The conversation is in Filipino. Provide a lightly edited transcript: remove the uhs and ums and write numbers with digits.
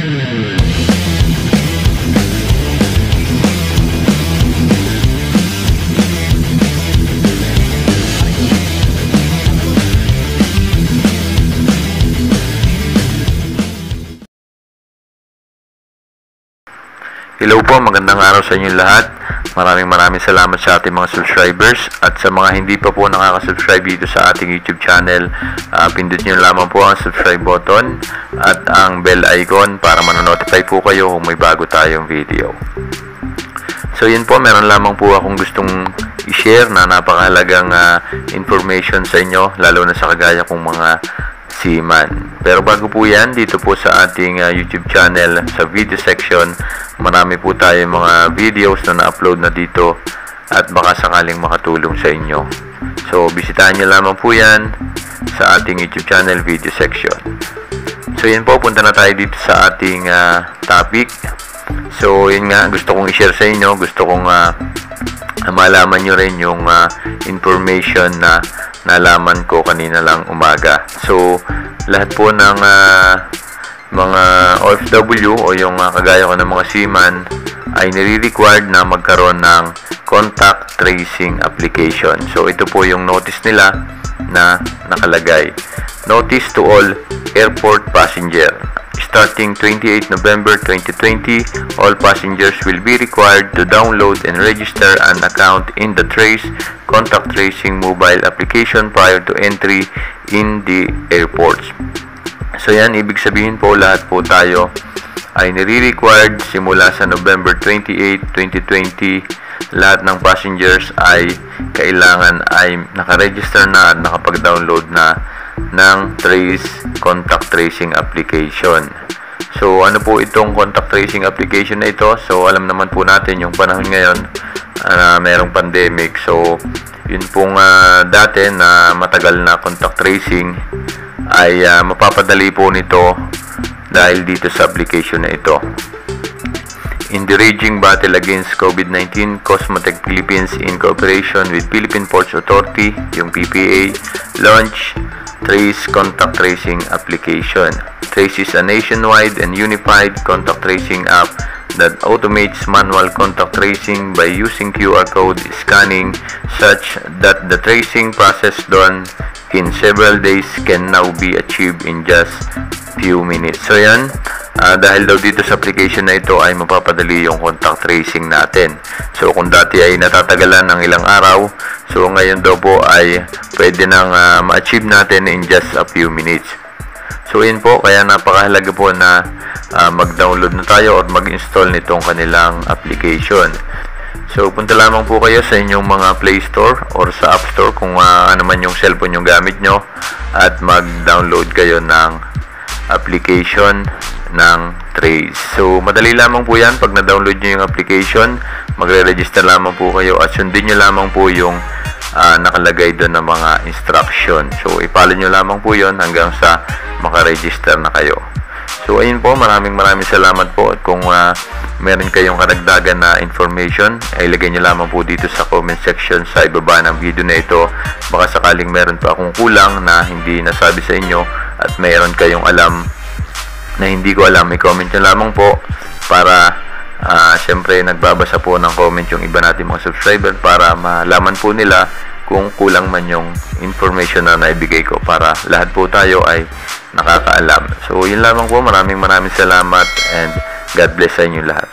Hello po, magandang araw sa inyo lahat. Maraming salamat sa ating mga subscribers, at sa mga hindi pa po nakaka-subscribe dito sa ating YouTube channel, pindot nyo lamang po ang subscribe button at ang bell icon para manonotify po kayo kung may bago tayong video. So yun po, meron lamang po akong gustong i-share na napakahalagang information sa inyo, lalo na sa kagaya kong mga seaman. Pero bago po yan, dito po sa ating YouTube channel, sa video section, marami po tayong mga videos na na-upload na dito at baka sakaling makatulong sa inyo. So bisitahin nyo lamang po yan sa ating YouTube channel video section. So yun po, punta na tayo dito sa ating topic. So yun nga, gusto kong i-share sa inyo, gusto kong malaman nyo rin yung information na nalaman ko kanina lang umaga. So lahat po ng mga OFW o yung kagaya ko ng mga seaman ay nire-required na magkaroon ng contact tracing application. So ito po yung notice nila na nakalagay. Notice to all airport passenger. Starting 28 November 2020, all passengers will be required to download and register an account in the Trace contact tracing mobile application prior to entry in the airports. So yan, ibig sabihin po, lahat po tayo ay nire-required simula sa November 28, 2020. Lahat ng passengers ay kailangan ay nakaregister na at nakapag-download na ng Trace contact tracing application. So ano po itong contact tracing application na ito? So alam naman po natin yung panahon ngayon mayroong pandemic. So yun pong dati na matagal na contact tracing ay mapapadali po nito dahil dito sa application na ito. In the raging battle against COVID-19, Cosmotech Philippines in cooperation with Philippine Ports Authority, yung PPA, launch Trace contact tracing application. Trace is a nationwide and unified contact tracing app that automates manual contact tracing by using QR code scanning, such that the tracing process done in several days can now be achieved in just few minutes. So yan, dahil daw dito sa application na ito ay mapapadali yung contact tracing natin. So kung dati ay natatagalan ng ilang araw, so ngayon daw po ay pwede nang ma-achieve natin in just a few minutes. So yun po, kaya napakahalaga po na mag-download na tayo or mag-install nitong kanilang application. So punta lamang po kayo sa inyong mga Play Store or sa App Store kung ano man yung cellphone yung gamit nyo, at mag-download kayo ng application ng Trace. So madali lamang po yan. Pag na-download nyo yung application, magre-register lamang po kayo at sundin nyo lamang po yung nakalagay doon na mga instruction. So i-follow nyo lamang po yon hanggang sa makaregister na kayo. So ayun po, maraming salamat po. At kung meron kayong karagdagan na information, ay ilagay nyo lamang po dito sa comment section sa ibaba ng video na ito. Baka sakaling meron pa akong kulang na hindi nasabi sa inyo at mayroon kayong alam na hindi ko alam, i-comment nyo lamang po para syempre nagbabasa po ng comment yung iba natin mga subscriber para malaman po nila kung kulang man yung information na naibigay ko, para lahat po tayo ay nakakaalam. So yun lamang po, maraming salamat and God bless sa inyo lahat.